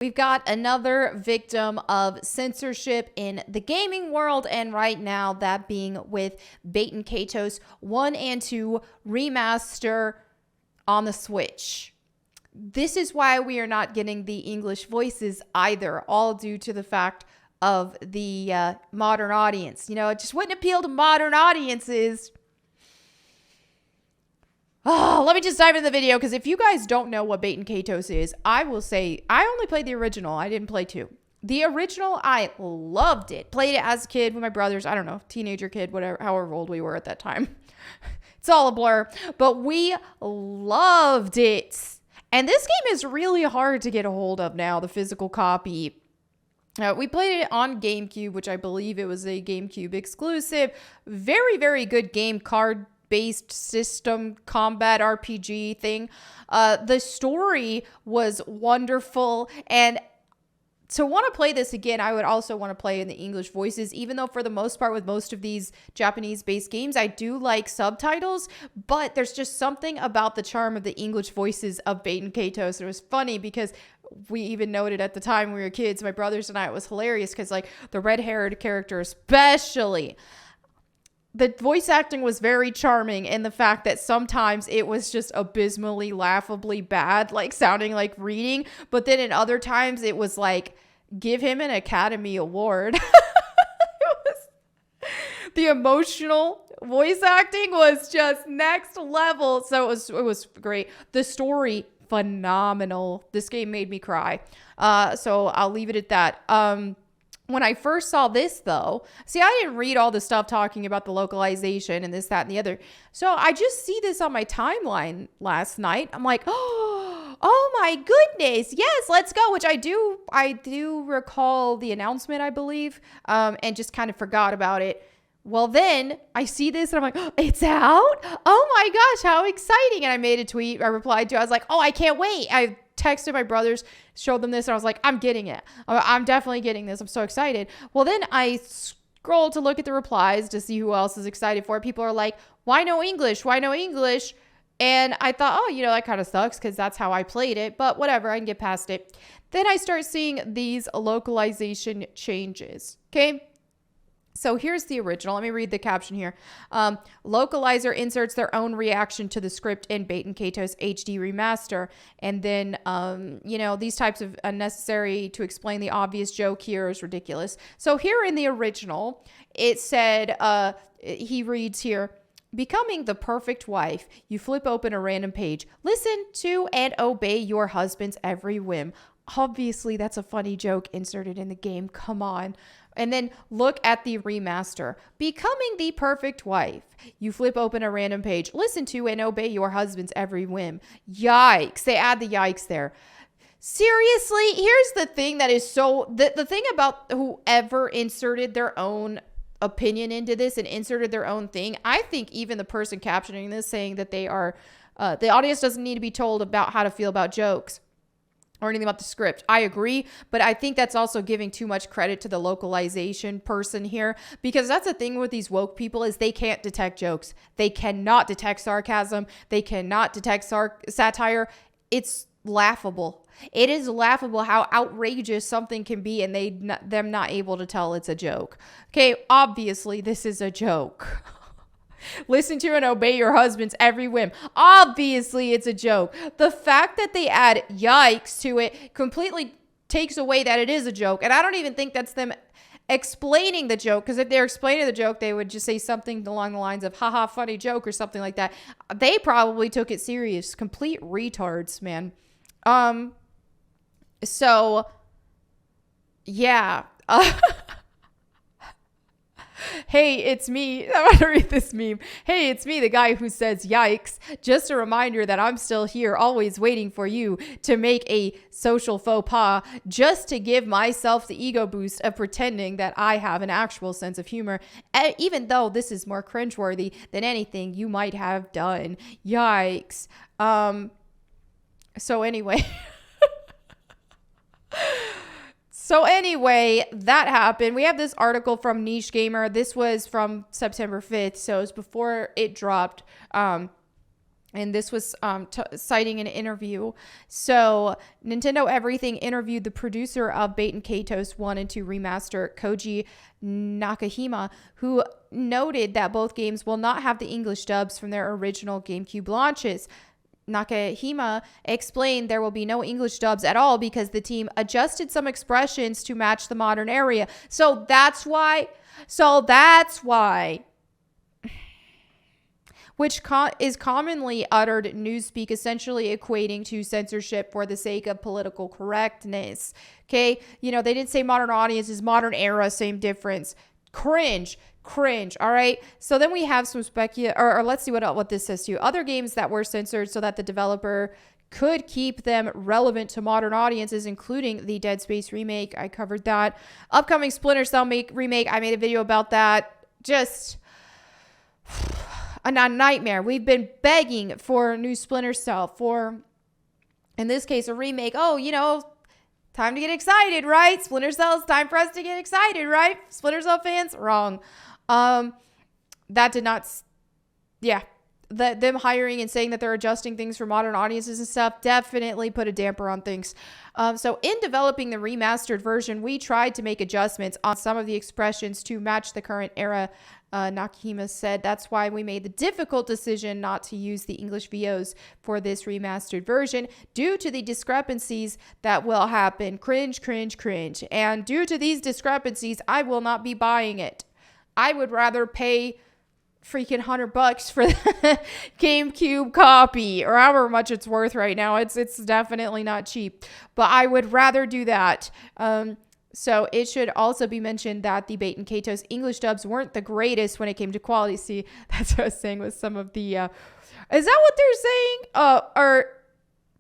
We've got another victim of censorship in the gaming world, and right now that being with Baten Kaitos 1 and 2 remaster on the Switch. This is why we are not getting the English voices either, all due to the fact of the modern audience. You know, it just wouldn't appeal to modern audiences. Oh, let me just dive into the video, because if you guys don't know what Baten Kaitos is, I will say I only played the original. I didn't play 2. The original, I loved it. Played it as a kid with my brothers. I don't know, teenager kid, whatever, however old we were at that time. It's all a blur, but we loved it. And this game is really hard to get a hold of now, the physical copy. We played it on GameCube, which I believe it was a GameCube exclusive. Very, very good game, card-based system combat RPG thing. The story was wonderful, and to want to play this again, I would also want to play in the English voices, even though for the most part with most of these Japanese-based games, I do like subtitles, but there's just something about the charm of the English voices of Baten Kaitos. It was funny because we even noted at the time when we were kids, my brothers and I, it was hilarious because like the red-haired character especially, the voice acting was very charming in the fact that sometimes it was just abysmally, laughably bad, like sounding like reading. But then in other times it was like, give him an Academy Award. The emotional voice acting was just next level. So it was great. The story, phenomenal. This game made me cry. So I'll leave it at that. When I first saw this, though, see, I didn't read all the stuff talking about the localization and this, that, and the other. So I just see this on my timeline last night. I'm like, oh my goodness, yes, let's go. Which I do recall the announcement, I believe, and just kind of forgot about it. Well, then I see this and I'm like, oh, it's out? Oh my gosh, how exciting. And I made a tweet. I replied to it. I was like, oh, I can't wait. I texted my brothers, showed them this, and I was like, I'm getting it. I'm definitely getting this. I'm so excited. Well, then I scrolled to look at the replies to see who else is excited for it. People are like, why no English? Why no English? And I thought, oh, you know, that kind of sucks because that's how I played it. But whatever, I can get past it. Then I start seeing these localization changes. Okay. So here's the original. Let me read the caption here. Localizer inserts their own reaction to the script in Baten Kaitos HD Remaster. And then, you know, these types of unnecessary to explain the obvious joke here is ridiculous. So here in the original, it said, he reads here, becoming the perfect wife. You flip open a random page. Listen to and obey your husband's every whim. Obviously, that's a funny joke inserted in the game. Come on. And then look at the remaster. Becoming the perfect wife. You flip open a random page. Listen to and obey your husband's every whim. Yikes. They add the yikes there. Seriously, here's the thing that is so... The thing about whoever inserted their own opinion into this and inserted their own thing, I think even the person captioning this saying that they are... the audience doesn't need to be told about how to feel about jokes or anything about the script. I agree, but I think that's also giving too much credit to the localization person here, because that's the thing with these woke people is they can't detect jokes. They cannot detect sarcasm. They cannot detect satire. It's laughable. It is laughable how outrageous something can be and them not able to tell it's a joke. Okay, obviously this is a joke. Listen to and obey your husband's every whim. Obviously, it's a joke. The fact that they add yikes to it completely takes away that it is a joke. And I don't even think that's them explaining the joke, because if they're explaining the joke, they would just say something along the lines of, haha, funny joke or something like that. They probably took it serious. Complete retards, man. So, yeah. Hey, it's me. I'm going to read this meme. Hey, it's me, the guy who says yikes. Just a reminder that I'm still here, always waiting for you to make a social faux pas, just to give myself the ego boost of pretending that I have an actual sense of humor, even though this is more cringeworthy than anything you might have done. Yikes. So anyway... So anyway, that happened. We have this article from Niche Gamer. This was from September 5th, so it was before it dropped. And this was citing an interview. So Nintendo Everything interviewed the producer of Baten Kaitos 1 and 2 Remaster, Koji Nakahima, who noted that both games will not have the English dubs from their original GameCube launches. Nakahima explained there will be no English dubs at all because the team adjusted some expressions to match the modern era. So that's why, which is commonly uttered newspeak, essentially equating to censorship for the sake of political correctness. Okay, you know, they didn't say modern audiences, modern era, same difference. Cringe. All right. So then we have some or let's see what this says to you. Other games that were censored so that the developer could keep them relevant to modern audiences, including the Dead Space remake. I covered that. Upcoming Splinter Cell remake. I made a video about that. Just a nightmare. We've been begging for a new Splinter Cell, for, in this case, a remake. Oh, you know, time to get excited, right? Splinter Cell, it's time for us to get excited, right? Splinter Cell fans? Wrong. That did not, them hiring and saying that they're adjusting things for modern audiences and stuff definitely put a damper on things. So in developing the remastered version, we tried to make adjustments on some of the expressions to match the current era. Nakahima said that's why we made the difficult decision not to use the English VOs for this remastered version due to the discrepancies that will happen. Cringe. And due to these discrepancies, I will not be buying it. I would rather pay freaking $100 for the GameCube copy, or however much it's worth right now. It's definitely not cheap, but I would rather do that. So it should also be mentioned that the Baten Kaitos English dubs weren't the greatest when it came to quality. See, that's what I was saying with some of the, is that what they're saying? Or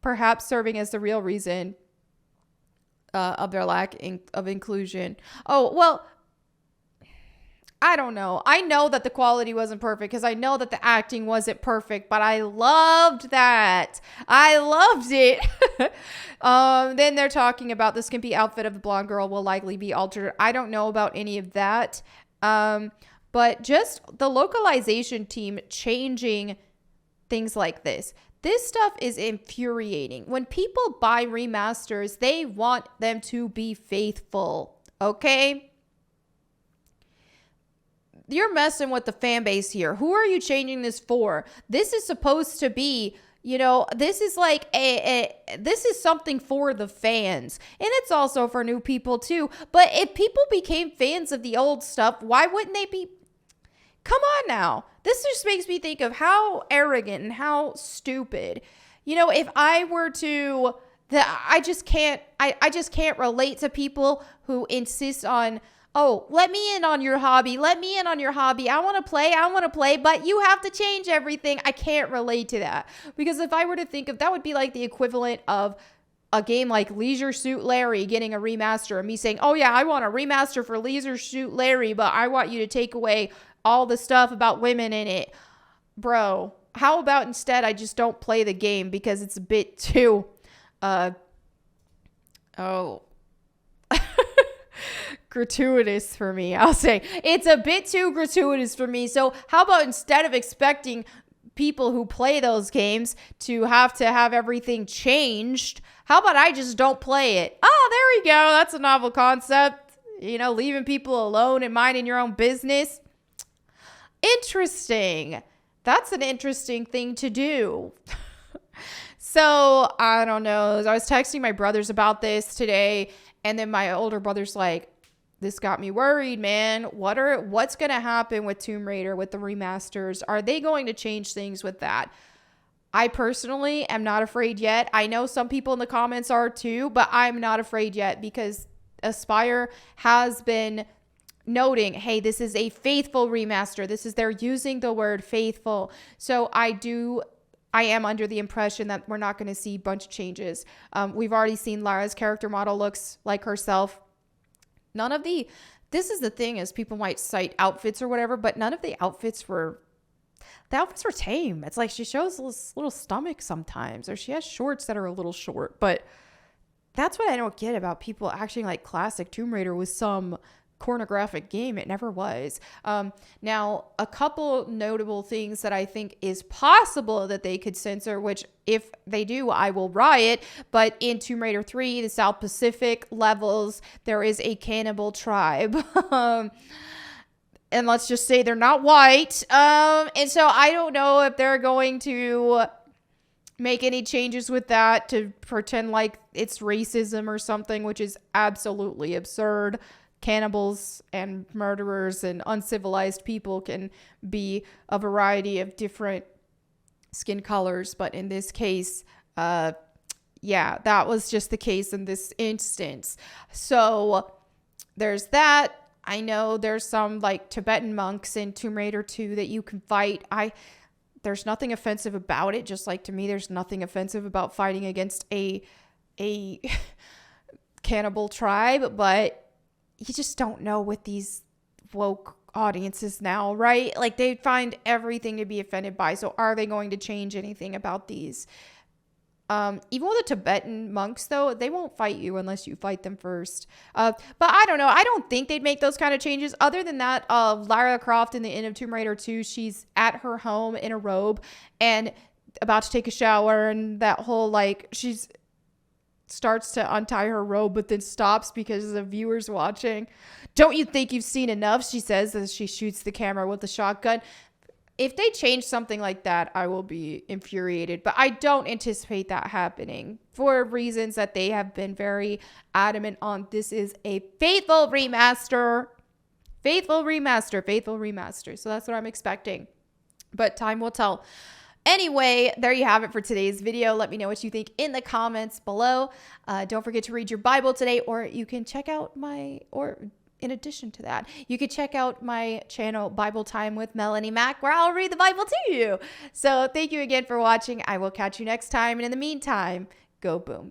perhaps serving as the real reason of their lack of inclusion. Oh, well, I don't know. I know that the quality wasn't perfect because I know that the acting wasn't perfect, but I loved that. I loved it. Then they're talking about the skimpy outfit of the blonde girl will likely be altered. I don't know about any of that. But just the localization team changing things like this. This stuff is infuriating. When people buy remasters, they want them to be faithful. Okay? You're messing with the fan base here. Who are you changing this for? This is supposed to be, you know, this is like this is something for the fans. And it's also for new people too. But if people became fans of the old stuff, why wouldn't they be? Come on now. This just makes me think of how arrogant and how stupid. You know, if I were to, I just can't relate to people who insist on, oh, let me in on your hobby. I want to play, but you have to change everything. I can't relate to that. Because if I were to think of, that would be like the equivalent of a game like Leisure Suit Larry getting a remaster and me saying, oh yeah, I want a remaster for Leisure Suit Larry, but I want you to take away all the stuff about women in it. Bro, how about instead I just don't play the game because it's a bit too, gratuitous for me. I'll say it's a bit too gratuitous for me. So how about instead of expecting people who play those games to have everything changed, how about I just don't play it? Oh, there we go. That's a novel concept. You know, leaving people alone and minding your own business. Interesting. That's an interesting thing to do. So I don't know. I was texting my brothers about this today, and then my older brother's like, this got me worried, man. What's going to happen with Tomb Raider, with the remasters? Are they going to change things with that? I personally am not afraid yet. I know some people in the comments are too, but I'm not afraid yet because Aspyr has been noting, hey, this is a faithful remaster. They're using the word faithful. So I am under the impression that we're not going to see a bunch of changes. We've already seen Lara's character model looks like herself. This is the thing, is people might cite outfits or whatever, but none of the outfits were tame. It's like she shows this little stomach sometimes, or she has shorts that are a little short, but that's what I don't get about people acting like classic Tomb Raider with some pornographic game. It never was. Now, a couple notable things that I think is possible that they could censor, which if they do, I will riot. But in Tomb Raider 3, the South Pacific levels, there is a cannibal tribe. And let's just say they're not white. And so I don't know if they're going to make any changes with that to pretend like it's racism or something, which is absolutely absurd. Cannibals and murderers and uncivilized people can be a variety of different skin colors, but in this case, yeah, that was just the case in this instance. So there's that. I know there's some like Tibetan monks in Tomb Raider 2 that you can fight. There's nothing offensive about it. Just like to me, there's nothing offensive about fighting against a cannibal tribe, but you just don't know with these woke audiences now, right? Like they find everything to be offended by. So are they going to change anything about these? Even with the Tibetan monks, though, they won't fight you unless you fight them first. But I don't know. I don't think they'd make those kind of changes. Other than that, Lara Croft in the end of Tomb Raider 2, she's at her home in a robe and about to take a shower, and that whole like she's starts to untie her robe but then stops because the viewers watching. Don't you think you've seen enough? She says as she shoots the camera with the shotgun. If they change something like that, I will be infuriated, but I don't anticipate that happening for reasons that they have been very adamant on. This is a faithful remaster. So that's what I'm expecting, but time will tell. Anyway, there you have it for today's video. Let me know what you think in the comments below. Don't forget to read your Bible today, or you can check out in addition to that, you could check out my channel, Bible Time with Melanie Mack, where I'll read the Bible to you. So thank you again for watching. I will catch you next time. And in the meantime, go boom.